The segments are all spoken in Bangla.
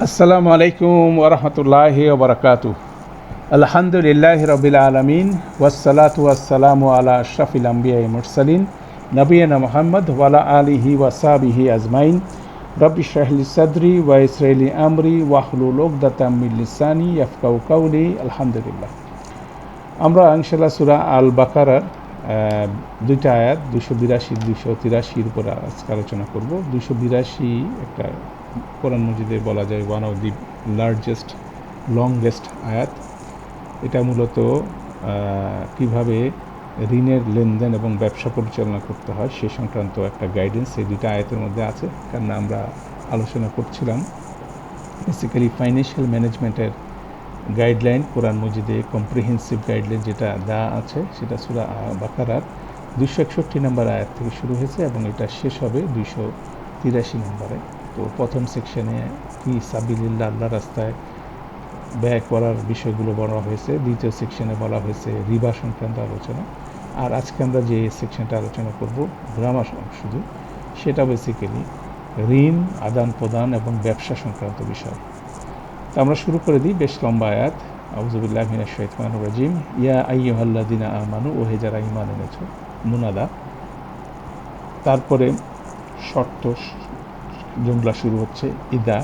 আসসালামু আলাইকুম ওরহমতুল্লাহি ওবরাকাতু। আলহামদুলিল্লাহ রবিল আলমিন ওয়াসসালাতু ওয়াসসালামু আলা আশরাফিল আম্বিয়া মুরসালিন নবিয়ানা মুহাম্মদ ওয়ালা আলিহি ওয়াসাবিহি আজমাইন। রব্বি ইশরাহলি সাদরি ওয়া ইয়াসসির লি আমরি ওয়াহলুল উকদাতাম মিন লিসানি ইয়াফকাহু কাওলি। আলহামদুলিল্লাহ। আমরা ইনশাআল্লাহ সূরা আল বাকারার দুইটা আয়াত 282 283 উপর আজকে আলোচনা করব। 282 একটা কোরআন মজিদে বলা যায় one of the largest longest আয়াত। এটা মূলত কিভাবে ঋণের লেনদেন এবং ব্যবসা পরিচালনা করতে হয় সে সংক্রান্ত একটা গাইডেন্স এই দুইটা আয়াতের মধ্যে আছে। কারণ আমরা আলোচনা করছিলাম বেসিক্যালি ফাইন্যান্সিয়াল ম্যানেজমেন্টের গাইডলাইন কোরআন মজিদে কম্প্রিহেন্সিভ গাইডলাইন যেটা দেওয়া আছে সেটা সূরা বাকারার 261 নম্বর আয়াত থেকে শুরু হয়েছে এবং এটা শেষ হবে 283 নম্বরে। তো প্রথম সেকশনে ফি সাবিলিল্লাহ, আল্লাহ রাস্তায় ব্যয় করার বিষয়গুলো বলা হয়েছে। দ্বিতীয় সেকশনে বলা হয়েছে রিবা সংক্রান্ত আলোচনা। আর আজকে আমরা যে সেকশনটা আলোচনা করব গ্রামার শুধু, সেটা বেসিক্যালি ঋণ আদান প্রদান এবং ব্যবসা সংক্রান্ত বিষয়। তো আমরা শুরু করে দিই। বেশ লম্বা আয়াত। আউযু বিল্লাহি মিনাশ শাইতানির রাজিম। ইয়া আইয়ুহাল্লাযিনা আমানু, ওহে যারা ঈমান এনেছো, মুনাদা। তারপরে শর্ত জুমলা শুরু হচ্ছে ইদা,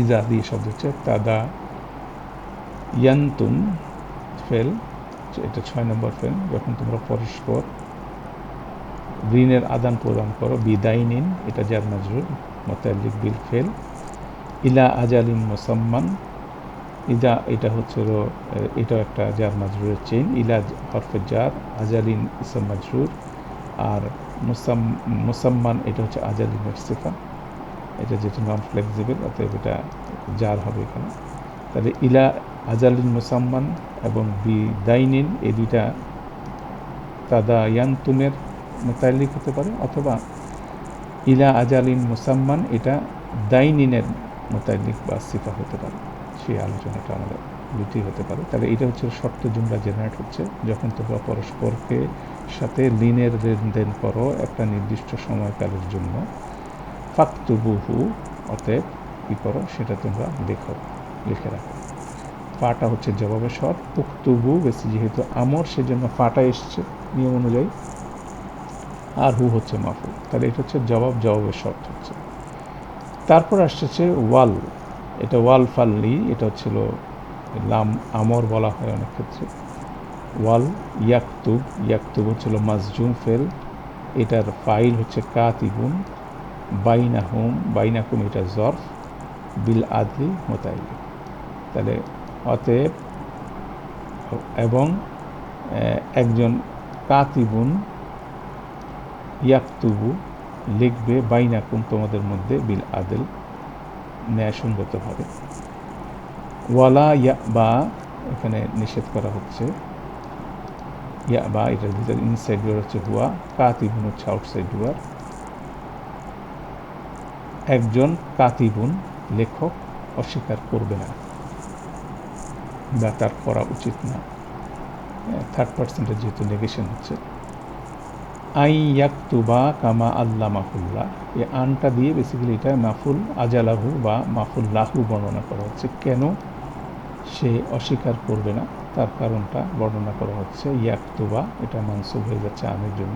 ইজা দিয়ে শব্দ হচ্ছে তাদা ইয়ান্তুম ফেল, এটা 6 নম্বর ফেল। যখন তোমরা পরস্পর ঋণের আদান প্রদান করো, বিদাইনিন, এটা জার মাজরুর মুতাআল্লিক বিল ফেল। ইলা আজালিন মুসাম্মান, ইদা এটা হচ্ছে এটাও একটা জার মাজরুরের চেইন। ইলা হরফে জার, আজালিন ইসম মাজরুর, আর মুসাম্মান এটা হচ্ছে আজালিনের সিফা, এটা যেটা নন ফ্লেক্সিবল, অতএব এটা জার হবে এখানে। তাহলে ইলা আজালিন মুসাম্মান এবং বিদাইনিন এই দুইটা তাদায়ান্তুমের মুতাআল্লিক হতে পারে, অথবা ইলা আজালিন মুসাম্মান এটা দাইনিনের মুতাআল্লিক বা সিফা হতে পারে। সেই আলোচনাটা আমাদের দুটি হতে পারে। তাহলে এটা হচ্ছে শর্ত জুমলা জেনারেট হচ্ছে যখন তোমরা পরস্পরকে সাথে ঋণের লেনদেন করো একটা নির্দিষ্ট সময়কালের জন্য। ফাকতুবুহু, অতএব কী করো সেটা তোমরা লিখে রাখো। ফাটা হচ্ছে জবাবের শর্ত। উক্তুবু বেশি যেহেতু আমর সেজন্য ফাটা এসছে নিয়ম অনুযায়ী, আর হু হচ্ছে মাফুল। তাহলে এটা হচ্ছে জবাবের শর্ত হচ্ছে। তারপর আসছে ওয়াল, এটা ওয়াল ফাল্লি, এটা হচ্ছিল লাম আমর বলা হয় অনেক ক্ষেত্রে। ওয়াল ইয়াকতুব, ইয়াকতুব হচ্ছিল মাজজুম ফেল, এটার ফাইল হচ্ছে কাতিবুন। বাইনাহুম, বাইনাকুম এটা জরফ, বিল আদলি মুতাআল্লিক। তাহলে অতএব এবং একজন কাতিবুন ইয়াকতুবু লিখবে, বাইনাকুম তোমাদের মধ্যে, বিল আদল ন্যায়সঙ্গতভাবে। ওয়ালা ইয়াবা এখানে নিষেধ করা হচ্ছে, ইয়াবা এটার ভিতরে ইনসাইড ডুয়ার হচ্ছে হুয়া, কাতিবুন হচ্ছে আউটসাইড ডুয়ার। একজন কাতিবুন লেখক অস্বীকার করবে না বা তার করা উচিত না। থার্ড পার্সেন্টের যেহেতু নেগেশন হচ্ছে। আই ইয়াকতুবা কামা আল্লামাহুল্লাহ, এই আনটা দিয়ে বেসিক্যালি এটা মাফুল আজালাহু বা মাফুল লাহু বর্ণনা করা হচ্ছে। কেন সে অস্বীকার করবে না তার কারণটা বর্ণনা করা হচ্ছে। ইয়াকতুবা এটা মানসুব হয়ে যাচ্ছে আমের জন্য।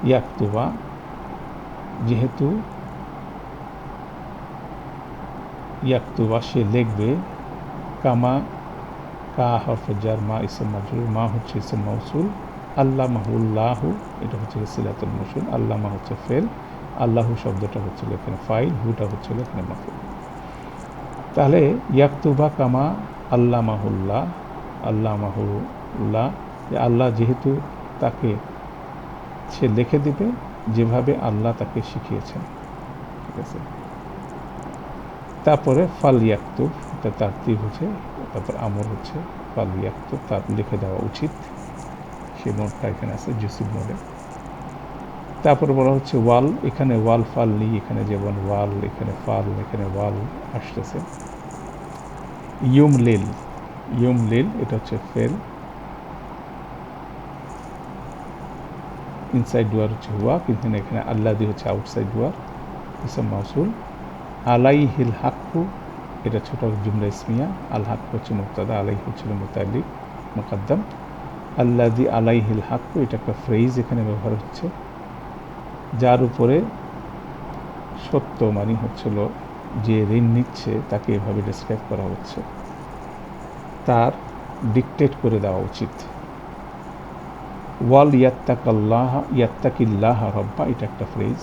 ইয়াকতুবা যেহেতু ইয়াকতুবা সে লিখবে, কামা কা হরফে জার, মা ইসম মাজরুর, মা হচ্ছে ইসম মৌসুল, আল্লামাহুল্লাহু এটা হচ্ছে সিলাতুল মৌসুল, আল্লামা হচ্ছে ফেল, আল্লাহু শব্দটা হচ্ছিল এখানে ফাইল, হুটা হচ্ছিল এখানে মাফুল। তাহলে ইয়াকতুবা কামা আল্লামাহুল্লাহ, আল্লামাহুল্লাহ আল্লাহ যেহেতু তাকে সে লিখে দিবে যেভাবে আল্লাহ তাকে শিখিয়েছেন। ঠিক আছে। তারপরে ফাল ইয়াকতুব, এটা তারতিব হচ্ছে, তারপর আমর হচ্ছে ফাল ইয়াকতুব, তার লিখে দেওয়া উচিত। সেই মোডটা এখানে আছে জুসিব মোডে। তারপরে বলা হচ্ছে ওয়াল, এখানে ওয়াল ফাল্লি, এখানে যেমন ওয়াল, এখানে ফাল, এখানে ওয়াল আসতেছে। ইউমলিল, ইউমলিল এটা হচ্ছে ফেল, ইনসাইড ডুয়ার হচ্ছে হুয়া, কিন্তু এখানে আল্লাহ দিয়ে হচ্ছে আউটসাইড ডুয়ার, ইসম মাউসুল। আলাইহিল হাক্কু, এটা ছোট জুমলা ইসমিয়া, আল হাক্কু হচ্ছে মুবতাদা, আলাইহি হচ্ছিল মুতাআল্লিক মুকাদ্দাম। আল্লাযী আলাইহিল হাক্কু, এটা একটা ফ্রেজ এখানে ব্যবহার হচ্ছে, যার উপরে সত্য মানে হচ্ছিল যে ঋণ নিচ্ছে তাকে এভাবে ডেসক্রাইব করা হচ্ছে, তার ডিকটেট করে দেওয়া উচিত। ওয়াল ইয়াত্তাকিল্লাহ রব্বা, এটা একটা ফ্রেজ,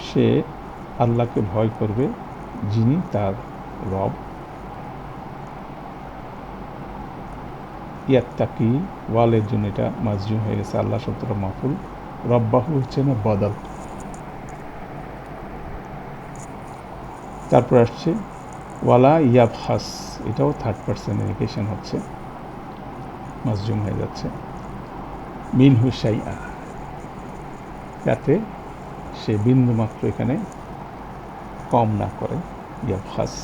সে আল্লাহকে ভয় করবে যিনি তার রব। ইয়াত্তাকি, ওয়ালের জন্য এটা মাজজুম হয়ে গেছে, আল্লাহ শব্দটা মাফুল, রব্বাহু হচ্ছে না বদল। তারপর আসছে ওয়ালা ইয়াবহাস, এটাও থার্ড পারসন নেগেশন হচ্ছে, মাজজুম হয়ে যাচ্ছে। মিনহু শাইআ, যাতে সে বিন্দু মাত্র এখানে কম না করে। ইয়াবহাস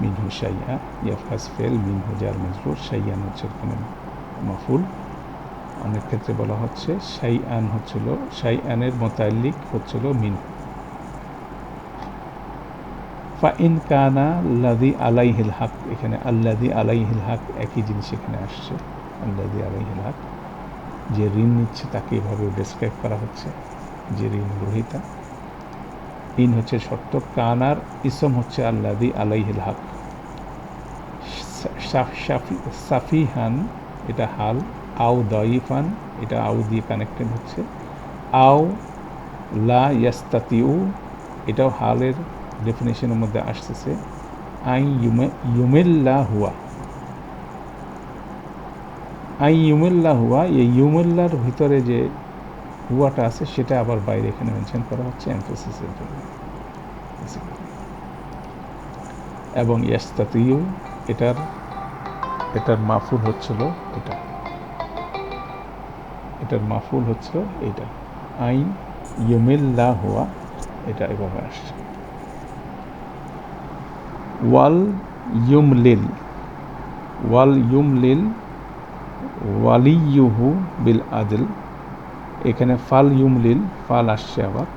মিনহু শাইআ, ইয়াবহাস ফেল, মিনহু জার মাজরুর, শাইআন হচ্ছে এখানে মাফুল। অনেক ক্ষেত্রে বলা হচ্ছে শাইআন হচ্ছিল, শাইআনের মুতাআল্লিক হচ্ছিল মিনহু। ফাইন কানা আল্লাযী আলাইহিল হক, এখানে আল্লাযী আলাইহিল হক একই জিনিস এখানে আসছে, আল্লাযী আলাইহিল হক, যে ঋণ নিচ্ছে তাকে এভাবে ডেসক্রাইব করা হচ্ছে, যে ঋণ গ্রহীতা। ইন হচ্ছে শর্ত, কানার ইসম হচ্ছে আল্লাযী আলাইহিল হক। সাফিহান এটা হাল, আও দাইফান এটা আও দিয়ে কানেক্টেড হচ্ছে, আও লা ইয়াস্তাতিউ এটাও হালের ডেফিনেশনের মধ্যে আসতেছে। আই ইউমিল্লা হুয়া, আই ইউমিল্লা হুয়া, এই ইউমিল্লার ভিতরে যে হুয়াটা আছে সেটা আবার বাইরে এখানে মেনশন করা হচ্ছে এমফেসিসের জন্য। এবং ইয়াস্তাতিউ এটার মাফুল হচ্ছিল এটা, এটার মাফুল হচ্ছিল এটা, আই ইউমিল্লা হুয়া, এটা এভাবে আসছে। ওয়াল ইউমলিল, ওয়াল ইউমলিল ওয়ালিয়ুহু বিল আদল, এখানে ফাল ইউমলিল, ফাল আসছে, আবার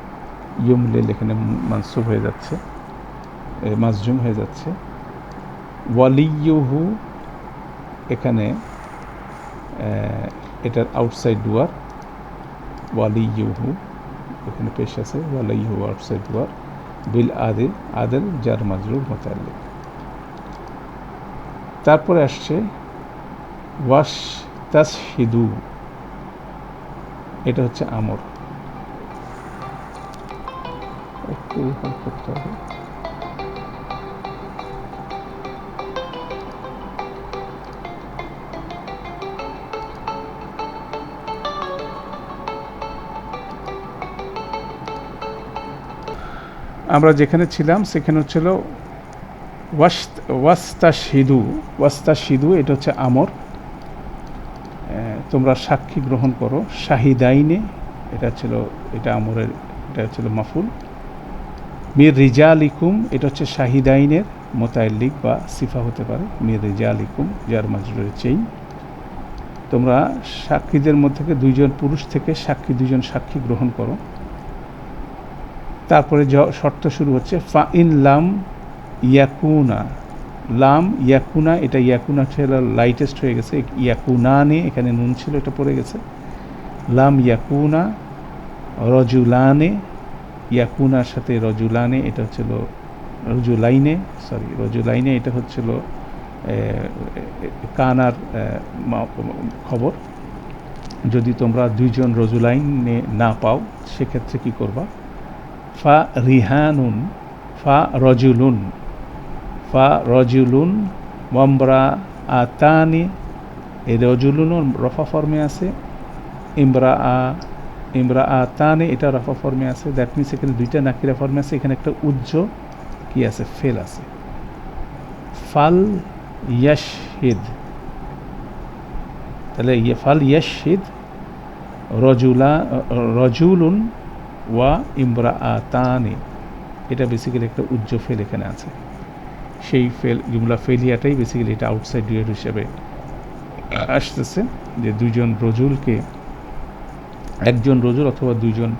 ইউমলিল এখানে মানসুব হয়ে যাচ্ছে, মাজজুম হয়ে যাচ্ছে। ওয়ালিয়ুহু এখানে এটার আউটসাইড ডুয়ার, ওয়ালিয়ুহু এখানে পেশ আছে, ওয়ালিয়ুহু আউটসাইড ডুয়ার, বিল আদিল, আদল জার মাজরুর মুতাআল্লিক। তারপরে আসছে ওয়াশ তাশহিদু, এটা হচ্ছে আমর, একটু করতে হবে। আমরা যেখানে ছিলাম সেখানে হচ্ছিল ওয়াস্তাশহিদু, ওয়াস্তাশহিদু এটা হচ্ছে আমর, তোমরা সাক্ষী গ্রহণ করো। শাহিদাইনে এটা ছিল, এটা আমরের, এটা ছিল মাফুল। মির রিজালিকুম এটা হচ্ছে শাহিদাইনের মুতাআল্লিক বা সিফা হতে পারে, মির রিজালিকুম জার মাজরুরের চেইন। তোমরা সাক্ষীদের মধ্যে দুইজন পুরুষ থেকে দুইজন সাক্ষী গ্রহণ করো। তারপরে শর্ত শুরু হচ্ছে ফাইন লাম ইয়াকুনা, লাম ইয়াকুনা, এটা ইয়াকুনা ছিল লাইটেস্ট হয়ে গেছে, ইয়াকুনানে এখানে নুন ছিল, এটা পড়ে গেছে। লাম ইয়াকুনা রজুলানে, ইয়াকুনার সাথে রজুলানে, এটা হচ্ছিল রজুলাইনে, এটা হচ্ছিল কানার খবর। যদি তোমরা দুইজন রজুলাইনে না পাও সেক্ষেত্রে কি করবা? ফা রিহানুন, ফা রজুলুন ওয়ামরা আতানি, এই রজুলুন রফা ফর্মে আছে, ইমরা আতানি এটা রফা ফর্মে আছে, দ্যাট মিনস এখানে দুইটা নাকিরা ফর্মে আছে, এখানে একটা উজ্জ্ব কি আছে, ফেল আছে। ফাল ইয়াশহিদ, তাহলে ফাল ইয়াশহিদ রজুলুন ওয়া ইমরা আতানি, এটা বেসিক্যালি একটা উজ্জ্ব ফেল এখানে আছে। সেই জুমলা ফেলিয়াটাই বেসিক্যালি এটা আউটসাইড ডুয়েট হিসেবে আসতেছে, যে দুইজন রজুলকে, একজন রজুল অথবা দুইজন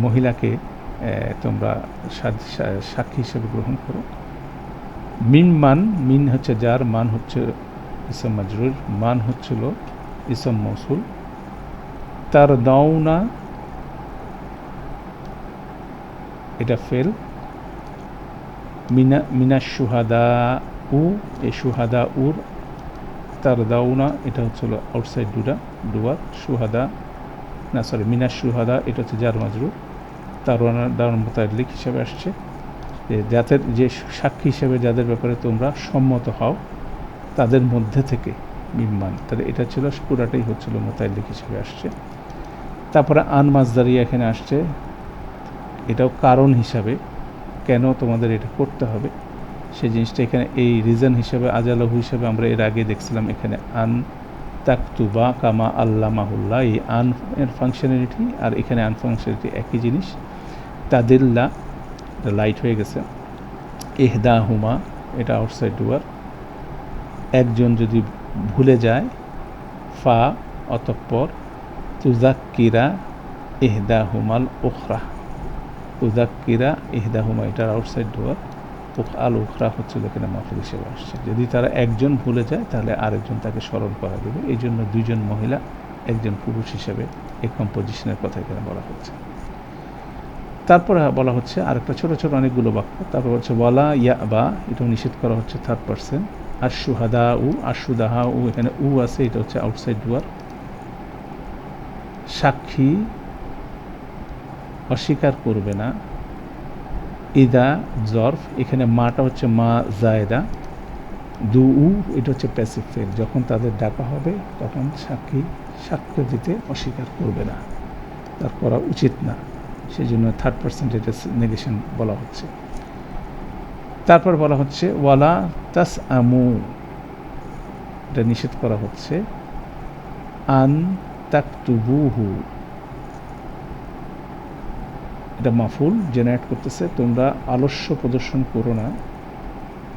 মহিলাকে তোমরা সাক্ষী হিসেবে গ্রহণ করো। মিন হচ্ছে যার, মান হচ্ছে ইসম মাজরুর, মান হচ্ছিল ইসম মৌসুল। তার দাওনা এটা ফেল। মিনা সুহাদা উ, এই সুহাদা উর, তার দাওনা এটা হচ্ছিল আউটসাইড ডুয়ার। সুহাদা না, সরি, মিনা সুহাদা এটা হচ্ছে জার মাজরুর। তার দাওনা মুতাআল্লিক হিসেবে আসছে, যাদের যে সাক্ষী হিসেবে যাদের ব্যাপারে তোমরা সম্মত হও তাদের মধ্যে থেকে মিম্মান, তাহলে এটা ছিল পুরাটাই হচ্ছিল মুতাআল্লিক হিসেবে আসছে। তারপরে আন মাজদারিয়া এখানে আসছে, এটাও কারণ হিসাবে কেন তোমাদের এটা করতে হবে সেই জিনিসটা এখানে এই রিজন হিসাবে আজালহু হিসাবে আমরা এর আগে দেখছিলাম। এখানে আন তাকতুবা কামা আল্লামাহুল্লাহ, এই আন এর ফাংশনালিটি আর এখানে আন ফাংশনালিটি একই জিনিস। তাদিল্লা লাইট হয়ে গেছে। ইহদা হুমা এটা আউটসাইড ডুয়ার। একজন যদি ভুলে যায়, ফা অতঃপর তুজাক্কিরা ইহদা হুমাল উখরা, তুজাক্কিরা ইহদা হুমা এটার আউটসাইড ডুয়ার। আল উখরা হচ্ছিল এখানে মাফুল হিসেবে আসছে। যদি তারা একজন ভুলে যায় তাহলে আরেকজন তাকে স্মরণ করা দেবে, এই জন্য দুইজন মহিলা একজন পুরুষ হিসেবে এই কম্পোজিশনের কথা এখানে বলা হচ্ছে। তারপরে বলা হচ্ছে আরেকটা ছোট ছোট অনেকগুলো বাক্য। তারপর হচ্ছে ওয়ালা ইয়া বা, এটাও নিষেধ করা হচ্ছে থার্ড পারসন। আর সুহাদা উ, আর সুদাহা উ, এখানে উ আছে, এটা হচ্ছে আউটসাইড ডুয়ার। সাক্ষী অস্বীকার করবে না। ইদা জরফ, এখানে মাটা হচ্ছে মা জায়দা। দু উ এটা হচ্ছে প্যাসিভ ফেল, যখন তাদের ডাকা হবে তখন সাক্ষ্য দিতে অস্বীকার করবে না, তার করা উচিত না, সেই জন্য থার্ড পারসন এটা নেগেশন বলা হচ্ছে। তারপর বলা হচ্ছে ওয়ালা তাস আমু, এটা নিষেধ করা হচ্ছে। আন তাকতুবুহু এটা মাফুল জেনারেট করতেছে, তোমরা আলস্য প্রদর্শন করো না।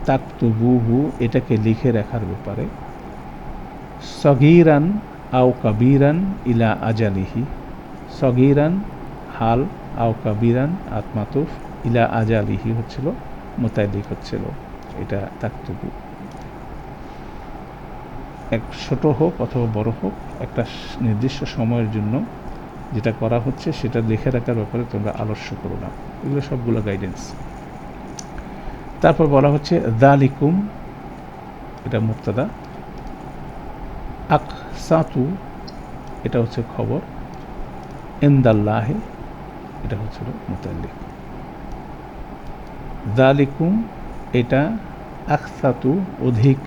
তাকতুবুহু এটাকে লিখে রাখার ব্যাপারে। সগীরান আও কাবীরান ইলা আজালিহি, সগীরান হাল, আও কাবীরান আতমাতুফ, ইলা আজালিহি হচ্ছিল মুতাআল্লিক হচ্ছিল, এটা তাকতুবু। এক ছোট হোক অথবা বড় হোক, একটা নির্দিষ্ট সময়ের জন্য যেটা করা হচ্ছে সেটা লিখে রাখার ব্যাপারে তোমরা আলস্য করো না। এগুলো সবগুলো গাইডেন্স। তারপর বলা হচ্ছে যালিকুম এটা মুবতাদা। আকসাতু এটা হচ্ছে খবর। ইনদাল্লাহি এটা হচ্ছিল মুতাআল্লিক। যালিকুম এটা আকসাতু অধিক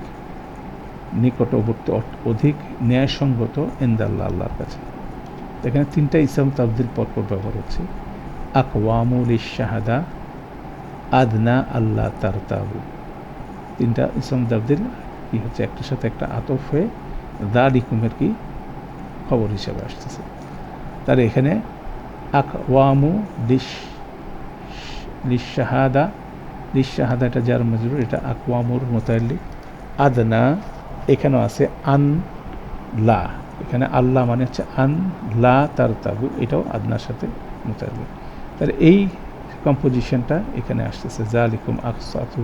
নিকটবর্তী, অধিক ন্যায়সঙ্গত, ইনদাল্লাহ আল্লাহর কাছে। এখানে তিনটা ইসম তাবদিল পরপর ব্যবহার হচ্ছে। আকওয়ামুল শাহাদা, আদনা আল্লাহ তারতাবু, তিনটা ইসম তাবদিল কি হচ্ছে একটার সাথে একটা আতফ হয়ে যালিকুমের কি খবর হিসেবে আসতেছে। তার এখানে আকওয়ামু লিশাহাদা, লিশাহাদা এটা জার মাজরুর, এটা আকওয়ামুর মুতাআল্লিক। আদনা এখানেও আছে আন লা, এখানে আল্লাহ মানে হচ্ছে আন লা তারতাবু, এটাও আদনার সাথে মুতাআল্লিক। তাহলে এই কম্পোজিশনটা এখানে আসতেছে। যালিকুম আকসাতু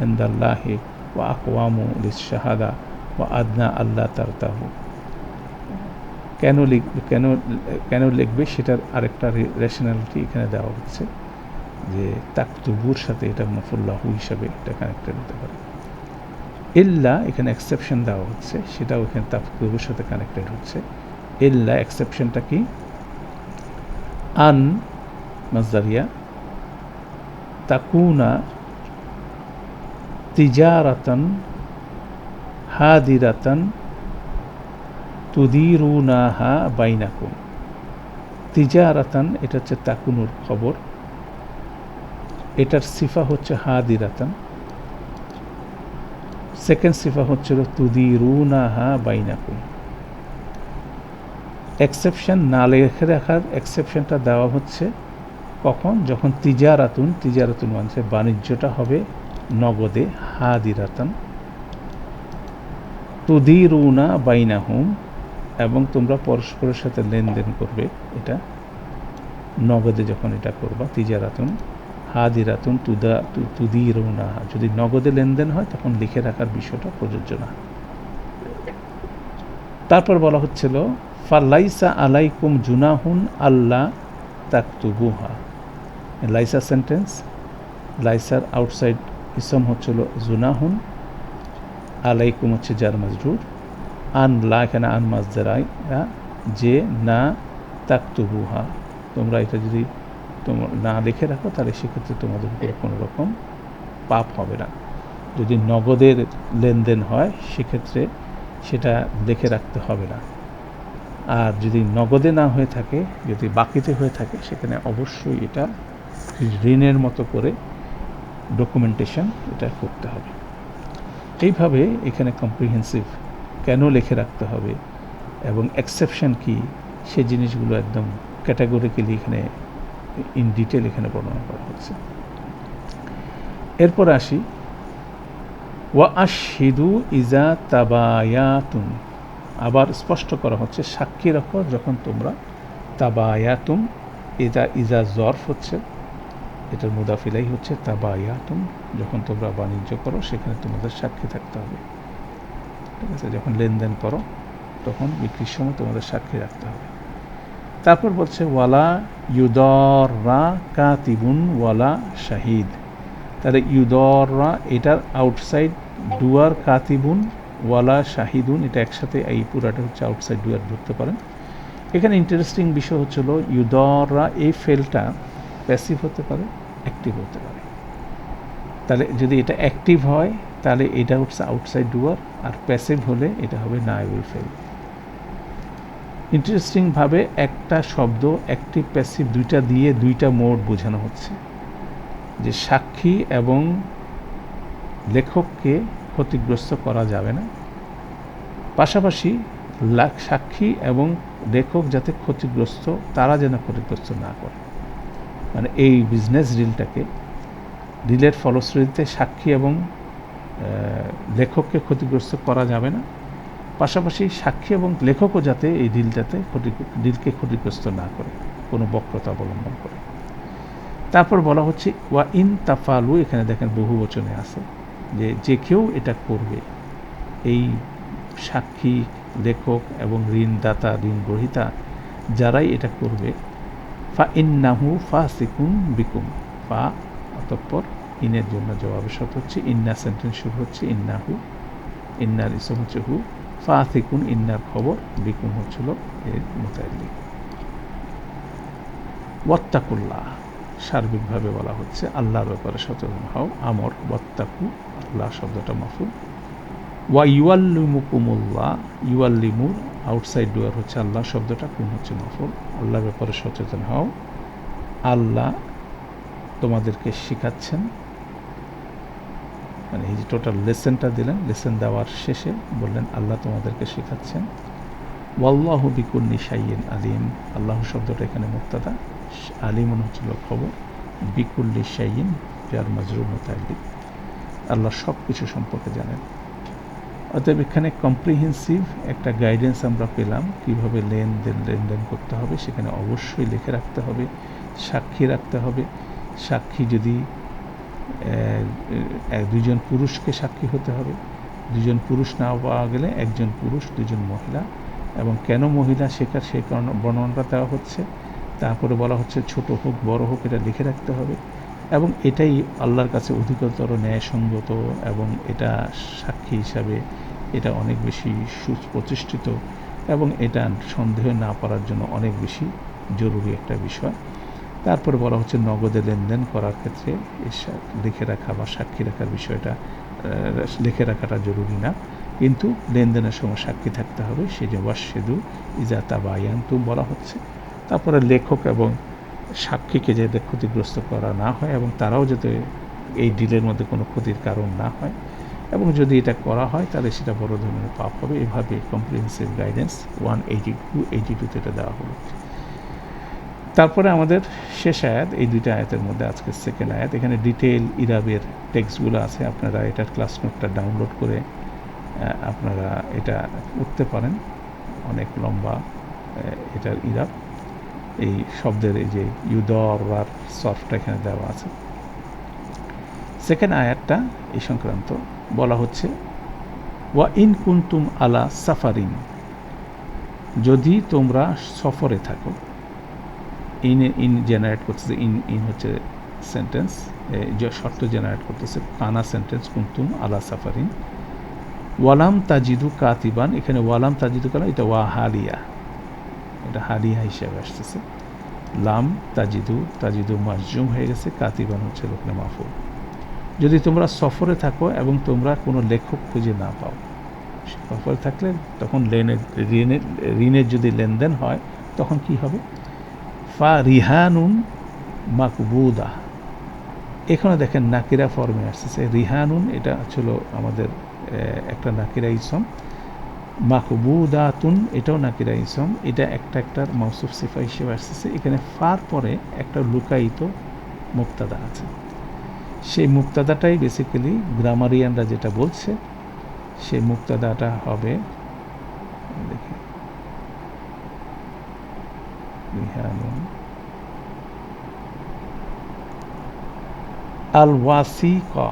ইনদাল্লাহি ওয়া আকওয়ামু লিশাহাদা ওয়া আদনা আল্লাহ তারতাবু। কেন লিখবে সেটার আরেকটা রেশনালিটি এখানে দেওয়া হচ্ছে, যে তাকতুবুর সাথে এটা মাফুল্লাহু হিসাবে এটা কানেক্টেড হতে পারে। ইল্লা এখানে এক্সেপশন দেওয়া হচ্ছে, সেটাও এখানে তাকতুবুর সাথে কানেক্টেড হচ্ছে। ইল্লা এক্সেপশনটা কি? আন মাজদারিয়া, তাকুনা তিজারাতান হাদিরাতান তুদিরুনাহা বাইনাকুম। তিজারাতান এটা হচ্ছে তাকুনুর খবর, এটার সিফা হচ্ছে হাদিরাতান, সেকেন্ড সিফা হচ্ছিল তুদিরুনাহা বাইনাকুম। এক্সেপশন না লিখে রাখার এক্সেপশনটা দেওয়া হচ্ছে কখন? যখন তিজারাতুন মানে বাণিজ্যটা হবে নগদে, হাদিরাতান, তুদিরুনা বাইনাহুম এবং তোমরা পরস্পরের সাথে লেনদেন করবে, এটা নগদে যখন এটা করবা, তিজারাতুন হাদিরাতুন তুদিরুনা, যদি নগদে লেনদেন হয় তখন লিখে রাখার বিষয়টা প্রযোজ্য না। তারপর বলা হচ্ছিল ফালাইসা আলাইকুম জুনাহুন আল্লাহ তাকতুবুহা। লাইসা সেন্টেন্স, লাইসার আউটসাইড ইসম হচ্ছিল জুনাহুন, আলাইকুম হচ্ছে জার মাজরুর, আনলা এখানে আন মাজদারাই, যে না তাকতুবুহা, তোমরা এটা যদি না লিখে রাখো তাহলে সেক্ষেত্রে তোমাদের উপরে কোনো রকম পাপ হবে না। যদি নগদের লেনদেন হয় সেক্ষেত্রে সেটা লিখে রাখতে হবে না। আর যদি নগদে না হয়ে থাকে, যদি বাকিতে হয়ে থাকে, সেখানে অবশ্যই এটা ঋণের মতো করে ডকুমেন্টেশন এটা করতে হবে। এইভাবে এখানে কম্প্রিহেন্সিভ কেন লিখে রাখতে হবে এবং এক্সেপশন কি, সে জিনিসগুলো একদম ক্যাটাগরিক্যালি এখানে ইন ডিটেল এখানে বর্ণনা করা হচ্ছে। এরপর আসি ওয়া আশহিদু ইজা তাবায়াতুম, আবার স্পষ্ট করা হচ্ছে সাক্ষী রাখো যখন তোমরা তাবায়াতুম, এটা ইজা জরফ হচ্ছে, এটার মুদাফিলাই হচ্ছে তাবায়াতুম, যখন তোমরা বাণিজ্য করো সেখানে তোমাদের সাক্ষী থাকতে হবে। ঠিক আছে, যখন লেনদেন করো তখন বিক্রির সময় তোমাদের সাক্ষী রাখতে হবে। তারপর বলছে ওয়ালা ইউদররা কাতিবুন ওয়ালা শাহিদ, তাহলে ইউদররা এটার আউটসাইড ডুয়ার, কাতিবুন ওয়ালা শাহিদুন এটা একসাথে, এই পুরাটা হচ্ছে আউটসাইড ডুয়ার ধরতে পারেন। এখানে ইন্টারেস্টিং বিষয় হচ্ছিল ইউদররা এই ফেলটা প্যাসিভ হতে পারে, অ্যাক্টিভ হতে পারে। তাহলে যদি এটা অ্যাক্টিভ হয় তাহলে এটা হচ্ছে আউটসাইড ডুয়ার, আর প্যাসিভ হলে এটা হবে নাইবুল ফেল। ইন্টারেস্টিংভাবে একটা শব্দ অ্যাক্টিভ প্যাসিভ দুইটা দিয়ে দুইটা মোড বোঝানো হচ্ছে, যে সাক্ষী এবং লেখককে ক্ষতিগ্রস্ত করা যাবে না, পাশাপাশি সাক্ষী এবং লেখক যাতে ক্ষতিগ্রস্ত, তারা যেন ক্ষতিগ্রস্ত না করে। মানে এই বিজনেস ডিলটাকে, ডিলের ফলশ্রুতিতে সাক্ষী এবং লেখককে ক্ষতিগ্রস্ত করা যাবে না, পাশাপাশি সাক্ষী এবং লেখকও যাতে এই ডিলকে ক্ষতিগ্রস্ত না করে, কোনো বক্রতা অবলম্বন করে। তারপর বলা হচ্ছে ওয়া ইন তাফালু, এখানে দেখেন বহু বচনে আছে, যে কেউ এটা করবে, এই সাক্ষী, লেখক এবং ঋণদাতা, ঋণ গ্রহীতা যারাই এটা করবে, ফা ইন্নাহু ফাসিকুন বিকুম, ফা অতঃপর ইনের জন্য জবাবের শর্ত হচ্ছে ইন্না, সেন্টেন্স শুরু হচ্ছে ইন্নাহু, ইন্নার ইসম হচ্ছে হু, ফাসিকুন ইন্নার খবর, বিকুম হচ্ছিল এর মুতাআল্লিক। ওয়াত্তাকুল্লাহ সার্বিকভাবে বলা হচ্ছে আল্লাহর ব্যাপারে সচেতন হও, আমর ওয়াত্তাকু, আল্লাহ শব্দটা মাফুল, ওয়া ইউআল্লিমুকুমুল্লাহ, ইউআল্লিমুর আউটসাইড ডুয়ার হচ্ছে আল্লাহ শব্দটা, কুম হচ্ছে মাফুল, আল্লাহর ব্যাপারে সচেতন হও, আল্লাহ তোমাদেরকে শিখাচ্ছেন। মানে এই যে টোটাল লেসেনটা দিলেন, লেসেন দেওয়ার শেষে বললেন আল্লাহ তোমাদেরকে শেখাচ্ছেন। ওয়াল্লাহু বিকুল্লি শাইইন আলিম, আল্লাহ শব্দটা এখানে মুক্তাদা, আলিমুন হচ্ছিল খবর, বিকুল্লি শাইইন যার মাজরুর মুতাআল্লিক, আল্লাহ সব কিছু সম্পর্কে জানেন। অতএব এখানে কম্প্রিহেন্সিভ একটা গাইডেন্স আমরা পেলাম কীভাবে লেনদেন করতে হবে। সেখানে অবশ্যই লিখে রাখতে হবে, সাক্ষী রাখতে হবে। সাক্ষী যদি দুজন পুরুষকে সাক্ষী হতে হবে, দুজন পুরুষ না পাওয়া গেলে একজন পুরুষ, দুজন মহিলা, এবং কেন মহিলা সে কারণে বর্ণনা দেওয়া হচ্ছে। তারপরে বলা হচ্ছে ছোট হোক বড় হোক এটা লিখে রাখতে হবে, এবং এটাই আল্লাহর কাছে অধিকতর ন্যায়সঙ্গত, এবং এটা সাক্ষী হিসাবে এটা অনেক বেশি সুপ্রতিষ্ঠিত, এবং এটা সন্দেহ না করার জন্য অনেক বেশি জরুরি একটা বিষয়। তারপরে বলা হচ্ছে নগদে লেনদেন করার ক্ষেত্রে লিখে রাখা বা সাক্ষী রাখার বিষয়টা, লিখে রাখাটা জরুরি না, কিন্তু লেনদেনের সময় সাক্ষী থাকতে হবে, সেই যে ওয়াশহিদু ইজা তাবায়ানতুম বলা হচ্ছে। তারপরে লেখক এবং সাক্ষীকে যাতে ক্ষতিগ্রস্ত করা না হয়, এবং তারাও যাতে এই ডিলের মধ্যে কোনো ক্ষতির কারণ না হয়, এবং যদি এটা করা হয় তাহলে সেটা বড় ধরনের পাপ হবে। এভাবে কম্প্রিহেন্সিভ গাইডেন্স 182 এটা দেওয়া হলো। তারপরে আমাদের শেষ আয়াত, এই দুইটা আয়াতের মধ্যে আজকের সেকেন্ড আয়াত, এখানে ডিটেল ইরাবের টেক্সটগুলো আছে, আপনারা এটার ক্লাস নোটটা ডাউনলোড করে আপনারা এটা উঠতে পারেন, অনেক লম্বা এটার ইরাব। এই শব্দের এই যে ইউদর আর সরফটা এখানে দেওয়া আছে। সেকেন্ড আয়াতটা এই সংক্রান্ত বলা হচ্ছে ওয়া ইন কুনতুম আলা সাফারিন, যদি তোমরা সফরে থাকো। ইন জেনারেট করতেছে, ইন হচ্ছে সেন্টেন্স, যে শর্ত জেনারেট করতেছে, কানা সেন্টেন্স কুনতুম আলা সাফারিন। ওয়ালাম তাজিদু কাতিবান, এখানে ওয়ালাম তাজিদু কালা এটা ওয়া হালিয়া, এটা হালিয়া হিসাবে আসতেছে। লাম তাজিদু, তাজিদু মাজজুম হয়ে গেছে, কাতিবান হচ্ছে লোকনে মাফুল। যদি তোমরা সফরে থাকো এবং তোমরা কোনো লেখক খুঁজে না পাও, সফরে থাকলে তখন ঋণের যদি লেনদেন হয় তখন কি হবে? ফা রিহানুন মাকবুদা, এখানে দেখেন নাকিরা ফর্মে আসতেছে। রিহানুন এটা ছিল আমাদের একটা নাকিরা ইসম, মাকবুদাতুন এটাও নাকিরা ইসম, এটা একটা মাউসুফ সিফা হিসেবে আসতেছে। এখানে ফার পরে একটা লুকায়িত মুক্তাদা আছে, সেই মুক্তাদাটাই বেসিক্যালি গ্রামারিয়ানরা যেটা বলছে, সেই মুক্তাদাটা হবে দেখি আল ওয়াসিকা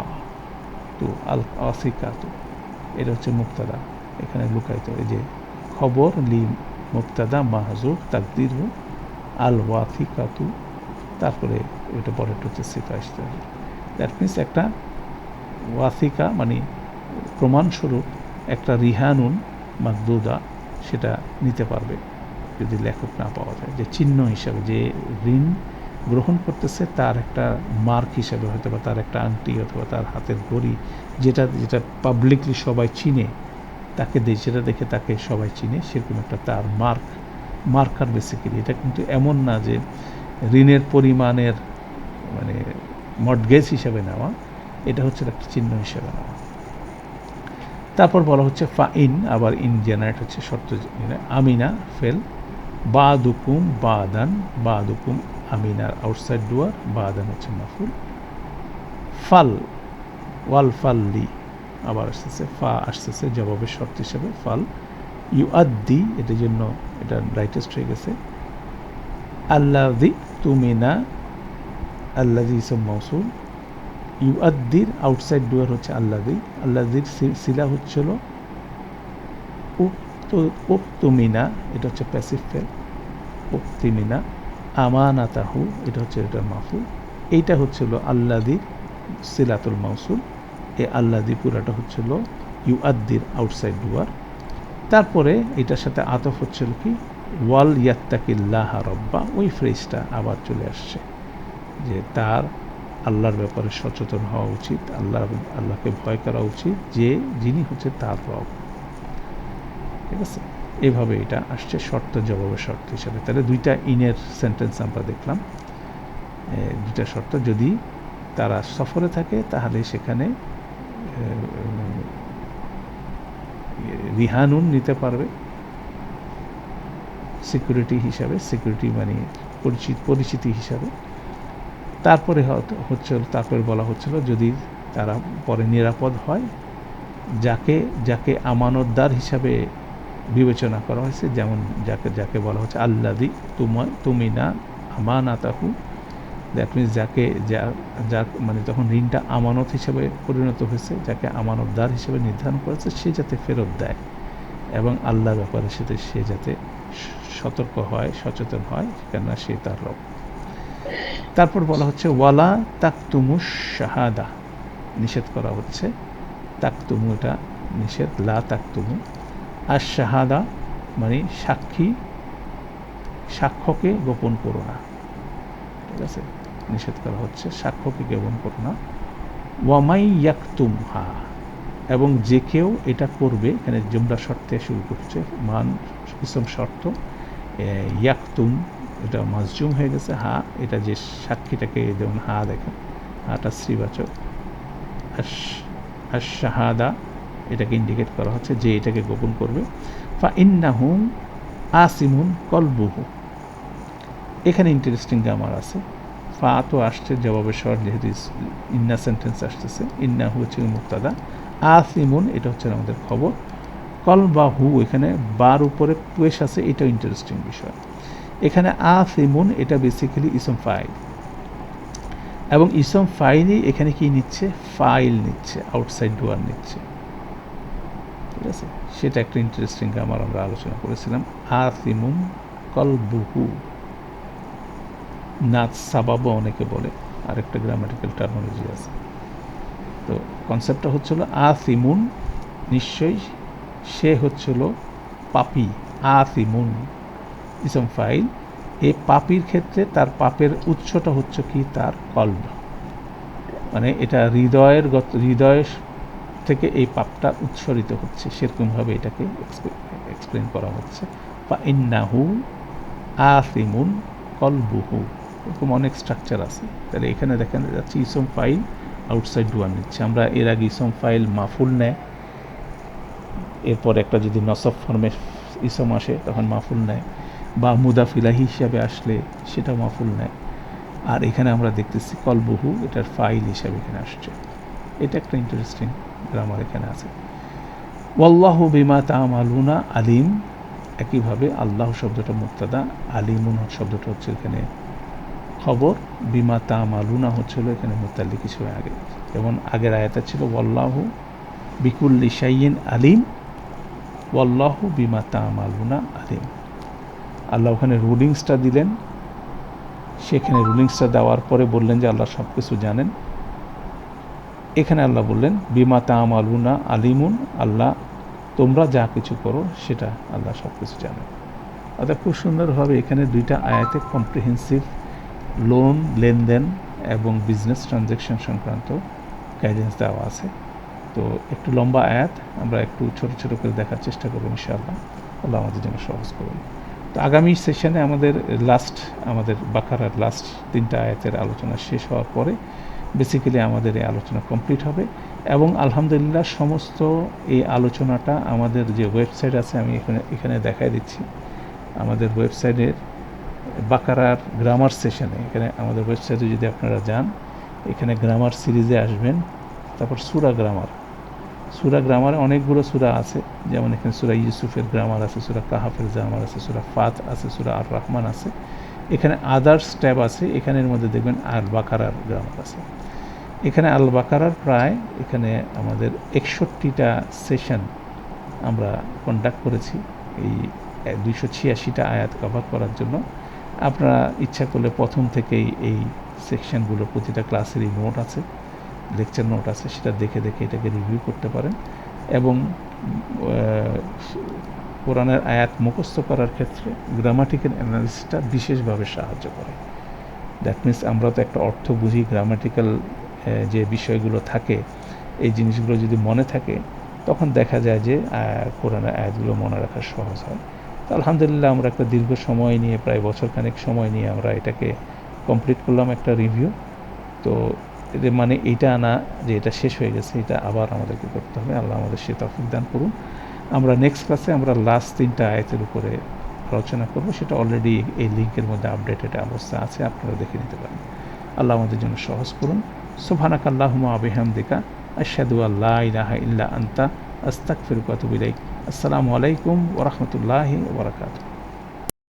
তু, আল ওয়াসিকা তু, এটা হচ্ছে মুক্তাদা এখানে লুকায়িত। এই যে খবর লি মুক্তাদা মাহজুব তাকদির আল ওয়াসিকা তু, তারপরে এটা পরেরটা হচ্ছে সিফা আসতে হবে। দ্যাট মিনস একটা ওয়াসিকা মানে প্রমাণস্বরূপ একটা রিহানুন মাকদুদা সেটা নিতে পারবে যদি লেখক না পাওয়া যায়, যে চিহ্ন হিসাবে যে ঋণ গ্রহণ করতেছে তার একটা মার্ক হিসাবে, হয়তো বা তার একটা আংটি অথবা তার হাতের ঘড়ি, যেটা পাবলিকলি সবাই চিনে, তাকে যেটা দেখে তাকে সবাই চিনে, সেরকম একটা তার মার্কার বেসিক্যালি। এটা কিন্তু এমন না যে ঋণের পরিমাণের মানে মর্টগেজ হিসাবে নেওয়া, এটা হচ্ছে একটা চিহ্ন হিসাবে নেওয়া। তারপর বলা হচ্ছে ফা ইন, আবার ইন জেনারেট হচ্ছে শর্ত আমিনা ফেল, বাদুকুম বাদান, বাদুকুম আমিনার আউটসাইড ডুয়ার, বাদান হচ্ছে মাফুল। ফাল ওয়াল ফাল্লি আবার আসতেছে, ফা আসতেছে জবাবের শর্ত হিসেবে ফাল। ইউ আদ্দি এটার জন্য এটা রাইটেস্ট হয়ে গেছে। আল্লাযী তুমিনা, আল্লাযী ইসম মাউসুল, ইউ আদ্দির আউটসাইড ডুয়ার হচ্ছে আল্লাযী, আল্লাযীর সিলা হচ্ছিল উক্তিমিনা, এটা হচ্ছে প্যাসিভ ফেল, উক্তিমিনা। আমানাতাহু এটা হচ্ছে এটার মাফুল। এইটা হচ্ছিল আল্লাযীর সিলাতুল মাউসুল, এ আল্লাযী পুরাটা হচ্ছিল ইউ আদ্দির আউটসাইড ডুয়ার। তারপরে এটার সাথে আতফ হচ্ছিল কি ওয়াল ইয়াত্তাকিল্লাহ রব্বা, ওই ফ্রেজটা আবার চলে আসছে যে তার আল্লাহর ব্যাপারে সচেতন হওয়া উচিত, আল্লাহকে ভয় করা উচিত, যে যিনি হচ্ছে তার রব। ঠিক আছে, এইভাবে এটা আসছে শর্ত জবাবের শর্ত হিসাবে। তাহলে দুইটা ইনের সেন্টেন্স আমরা দেখলাম, দুইটা শর্ত। যদি তারা সফরে থাকে তাহলে সেখানে রিহানুন নিতে পারবে সিকিউরিটি হিসাবে, সিকিউরিটি মানে পরিচিতি হিসাবে। তারপরে তারপরে বলা হচ্ছিল যদি তারা পরে নিরাপদ হয়, যাকে আমানতদার হিসাবে বিবেচনা করা হয়েছে, যেমন যাকে বলা হচ্ছে আল্লাযী তুমিনা আমানাতাহু, দ্যাট মিনস যার মানে তখন ঋণটা আমানত হিসেবে পরিণত হয়েছে, যাকে আমানতদার হিসেবে নির্ধারণ করেছে, সে যাতে ফেরত দেয় এবং আল্লাহর ব্যাপারে সে যাতে সতর্ক হয়, সচেতন হয়, কেননা সে তার রব। তারপর বলা হচ্ছে ওয়ালা তাকতুমুশ শাহাদা, নিষেধ করা হচ্ছে। তাকতুমু এটা নিষেধ, লা তাকতুমু। আর শাহাদা মানে সাক্ষ্যকে গোপন করো না। ঠিক আছে, নিষেধ করা হচ্ছে সাক্ষ্যকে গোপন করো না। ওয়ামাই ইয়াকতুমহা, এবং যে কেউ এটা করবে, এখানে জুমলা শর্তে শুরু করছে, মান ইসম শর্ত, ইয়াকতুম এটা মাজজুম হয়ে গেছে, হা এটা যে সাক্ষীটাকে যেমন হা দেখেন, হাটা শ্রীবাচক। আর শাহাদা এটাকে ইন্ডিকেট করা হচ্ছে যে এটাকে গোপন করবে। ফা ইন্নাহুম আসিমুন কলবুহু, এখানে ইন্টারেস্টিং গ্রামার আছে। ফা তো আসছে জবাবের স্বর, যেহেতু ইন্না সেন্টেন্স আসতেছে, ইন্নাহু হচ্ছে মুক্তাদা, আসিমুন এটা হচ্ছে আমাদের খবর, কল বা হু এখানে বার উপরে পেশ আছে, এটাও ইন্টারেস্টিং বিষয়। এখানে আফিমুন এটা বেসিক্যালি ইসম ফাইল, এবং ইসম ফাইলই এখানে কি নিচ্ছে, ফাইল নিচ্ছে, আউটসাইড ডুয়ার নিচ্ছে, ঠিক আছে। সেটা একটা ইন্টারেস্টিং গ্রামার আমরা আলোচনা করেছিলাম। আফিমুন কলবুহু, নাচ সাবাবও অনেকে বলে, আরেকটা গ্রামাটিক্যাল টার্মিনোলজি আছে। তো কনসেপ্টটা হচ্ছিল আফিমুন, নিশ্চয়ই সে হচ্ছিল পাপি, আফিমুন ইসম ফাইল। এই পাপির ক্ষেত্রে তার পাপের উৎসটা হচ্ছে কি, তার কলব, মানে এটা হৃদয় থেকে এই পাপটা উৎসরিত হচ্ছে, সেরকমভাবে এটাকে এক্সপ্লেন করা হচ্ছে। বা ইন্নাহু আফিমুন কলবুহু, এরকম অনেক স্ট্রাকচার আছে। তাহলে এখানে দেখা যাচ্ছে ইসম ফাইল আউটসাইড ডুয়ার নিচ্ছে। আমরা এর আগে ইসম ফাইল মাফুল নেয়, এরপর একটা যদি নসব ফর্মে ইসম আসে তখন মাফুল নেয়, বা মুদাফিলাহি হিসাবে আসলে সেটা মাফুল নেয়। আর এখানে আমরা দেখতেছি কলবুহু এটার ফাইল হিসাবে এখানে আসছে। এটা একটা ইন্টারেস্টিং গ্রামার এখানে আছে। ওয়াল্লাহু বিমা তা'মালুনা আলিম, একইভাবে আল্লাহ শব্দটা মুক্তাদা, আলিমুন শব্দটা হচ্ছে এখানে খবর, বিমা তা'মালুনা হচ্ছিল এখানে মুতাল্লিক হিসেবে আগে, যেমন আগের আয়াতে ছিল ওয়াল্লাহু বিকুল্লি শাইইন আলিম, ওয়াল্লাহু বিমা তা'মালুনা আলিম। আল্লাহ ওখানে রুলিংসটা দিলেন, সেখানে রুলিংসটা দেওয়ার পরে বললেন যে আল্লাহ সব কিছু জানেন। এখানে আল্লাহ বললেন বিমা তা'মালুনা আলিমুন, আল্লাহ তোমরা যা কিছু করো সেটা আল্লাহ সব কিছু জানেন। অর্থাৎ খুব সুন্দরভাবে এখানে দুইটা আয়াতে কম্প্রিহেন্সিভ লোন, লেনদেন এবং বিজনেস ট্রানজ্যাকশন সংক্রান্ত গাইডেন্স দেওয়া আছে। তো একটু লম্বা আয়াত, আমরা একটু ছোট ছোট করে দেখার চেষ্টা করবো ইনশাআল্লাহ। আল্লাহ আমাদের জন্য সহজ করুন। তো আগামী সেশনে আমাদের বাকারার লাস্ট 3টা আয়াতের আলোচনা শেষ হওয়ার পরে বেসিক্যালি আমাদের এই আলোচনা কমপ্লিট হবে। এবং আলহামদুলিল্লাহ সমস্ত এই আলোচনাটা আমাদের যে ওয়েবসাইট আছে, আমি এখানে দেখাই দিচ্ছি আমাদের ওয়েবসাইটের বাকারার গ্রামার সেশনে। এখানে আমাদের ওয়েবসাইটে যদি আপনারা যান, এখানে গ্রামার সিরিজে আসবেন, তারপর সূরা গ্রামারে অনেকগুলো সূরা আছে, যেমন এখানে সূরা ইউসুফের গ্রামার আছে, সূরা কাহাফের গ্রামার আছে, সূরা ফাত আছে, সূরা আর রহমান আছে, এখানে আদার্স ট্যাব আছে, এখানের মধ্যে দেখবেন আল বাকারার গ্রামার আছে। এখানে আল বাকারার প্রায় এখানে আমাদের 61টা সেশন আমরা কন্ডাক্ট করেছি এই 286টা আয়াত কভার করার জন্য। আপনারা ইচ্ছা করলে প্রথম থেকেই এই সেকশনগুলো, প্রতিটা ক্লাসেরই নোট আছে, লেকচার নোট আছে, সেটা দেখে এটাকে রিভিউ করতে পারেন। এবং কোরআনের আয়াত মুখস্থ করার ক্ষেত্রে গ্রামাটিক্যাল অ্যানালিসিসটা বিশেষভাবে সাহায্য করে। দ্যাট মিনস আমরা তো একটা অর্থ বুঝি, গ্রামাটিক্যাল যে বিষয়গুলো থাকে, এই জিনিসগুলো যদি মনে থাকে তখন দেখা যায় যে কোরআনের আয়াতগুলো মনে রাখা সহজ হয়। তো আলহামদুলিল্লাহ আমরা একটা দীর্ঘ সময় নিয়ে, প্রায় বছরখানেক সময় নিয়ে আমরা এটাকে কমপ্লিট করলাম, একটা রিভিউ। তো এদের মানে এইটা না যে এটা শেষ হয়ে গেছে, এটা আবার আমাদেরকে করতে হবে। আল্লাহ আমাদের সে তৌফিক দান করুন। আমরা নেক্সট ক্লাসে আমরা লাস্ট 3টা আয়াতের উপরে আলোচনা করব, সেটা অলরেডি এই লিঙ্কের মধ্যে আপডেটেড অবস্থা আছে, আপনারা দেখে নিতে পারেন। আল্লাহ আমাদের জন্য সহজ করুন। সুবহানাকাল্লাহুম্মা ওয়া বিহামদিকা আশহাদু আল্লা ইলাহা ইল্লা আনতা আস্তাগফিরুকা ওয়া আতুবু ইলাইক। আসসালামু আলাইকুম ওয়া রাহমাতুল্লাহি ওয়া বারাকাতুহু।